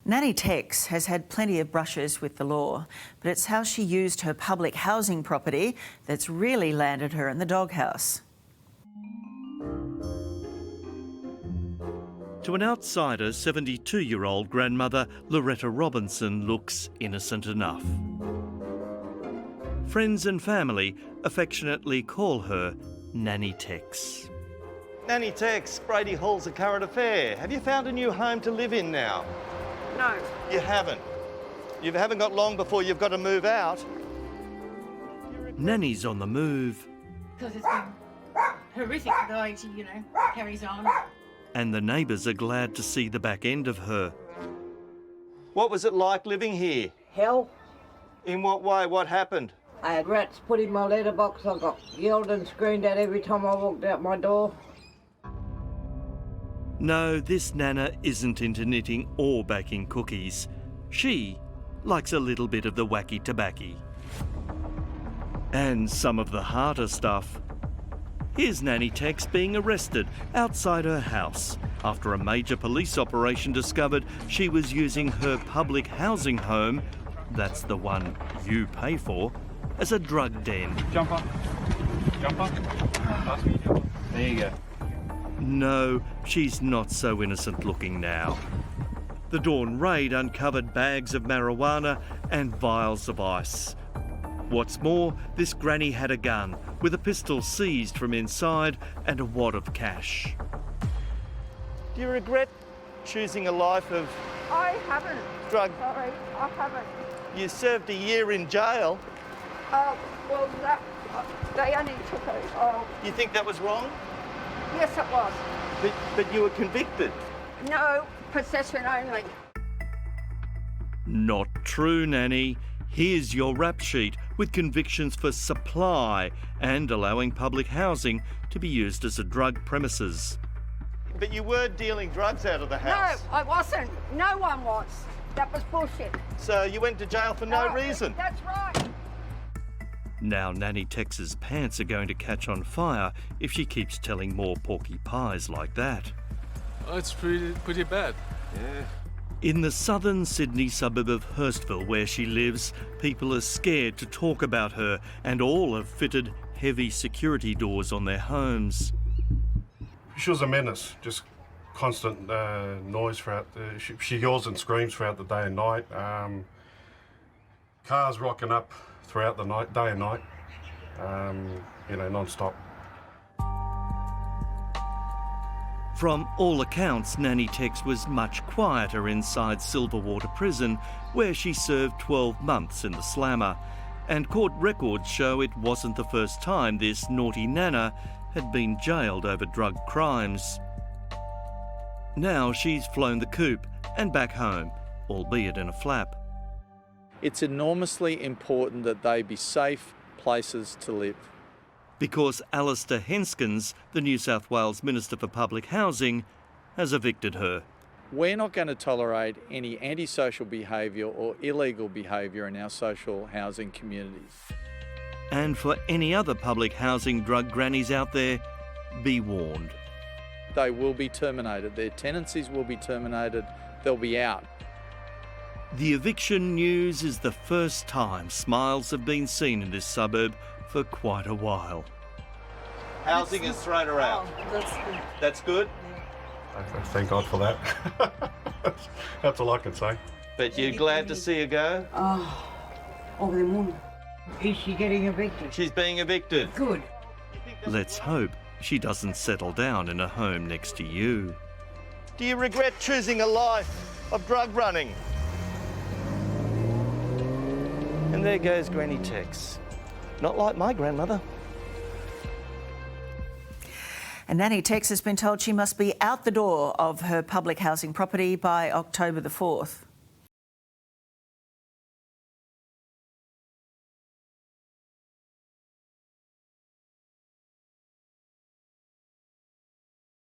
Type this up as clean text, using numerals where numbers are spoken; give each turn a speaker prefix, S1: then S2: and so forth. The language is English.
S1: Nanny Tex has had plenty of brushes with the law, but it's how she used her public housing property that's really landed her in the doghouse.
S2: To an outsider, 72-year-old grandmother Loretta Robinson looks innocent enough. Friends and family affectionately call her Nanny Tex.
S3: Nanny Tex, Brady Hall's a current affair. Have you found a new home to live in now?
S4: No.
S3: You haven't. You haven't got long before you've got to move out.
S2: Nanny's on the move.
S4: Because it's been horrific the way she, carries on.
S2: And the neighbours are glad to see the back end of her.
S3: What was it like living here?
S5: Hell.
S3: In what way? What happened?
S5: I had rats put in my letterbox. I got yelled and screamed at every time I walked out my door.
S2: No, this Nana isn't into knitting or baking cookies. She likes a little bit of the wacky tobacco. And some of the harder stuff. Here's Nanny Tex being arrested outside her house after a major police operation discovered she was using her public housing home, that's the one you pay for, as a drug den.
S6: Jump up. Jump up. Pass me, jump up. There you go.
S2: No, she's not so innocent looking now. The dawn raid uncovered bags of marijuana and vials of ice. What's more, this granny had a gun with a pistol seized from inside and a wad of cash.
S3: Do you regret choosing a life of
S4: I haven't.
S3: drug?
S4: Sorry, I haven't.
S3: You served a year in jail.
S4: Well, they only took it.
S3: You think that was wrong?
S4: Yes, it was.
S3: But you were convicted.
S4: No, possession only.
S2: Not true, Nanny. Here's your rap sheet with convictions for supply and allowing public housing to be used as a drug premises.
S3: But you were dealing drugs out of the house.
S4: No, I wasn't. No one was. That was bullshit.
S3: So you went to jail for no reason.
S4: That's right.
S2: Now Nanny Tex's pants are going to catch on fire if she keeps telling more porky pies like that.
S6: Oh, it's pretty bad. Yeah.
S2: In the southern Sydney suburb of Hurstville, where she lives, people are scared to talk about her, and all have fitted heavy security doors on their homes.
S7: She was a menace, just constant noise throughout. She yells and screams throughout the day and night. Cars rocking up throughout the night, day and night, non-stop.
S2: From all accounts, Nanny Tex was much quieter inside Silverwater Prison, where she served 12 months in the slammer. And court records show it wasn't the first time this naughty Nana had been jailed over drug crimes. Now she's flown the coop and back home, albeit in a flap.
S8: It's enormously important that they be safe places to live.
S2: Because Alistair Henskins, the New South Wales Minister for Public Housing, has evicted her.
S8: We're not going to tolerate any antisocial behaviour or illegal behaviour in our social housing communities.
S2: And for any other public housing drug grannies out there, be warned.
S8: They will be terminated. Their tenancies will be terminated. They'll be out.
S2: The eviction news is the first time smiles have been seen in this suburb for quite a while.
S3: Housing has thrown her out.
S4: That's good.
S3: That's good?
S7: Thank God for that. That's all I can say.
S3: But you're glad to see her go?
S5: Over the moon. Is she getting evicted?
S3: She's being evicted.
S5: Good.
S2: Let's hope she doesn't settle down in a home next to you.
S3: Do you regret choosing a life of drug running? And there goes Granny Tex. Not like my grandmother.
S1: And Nanny Tex has been told she must be out the door of her public housing property by October the 4th.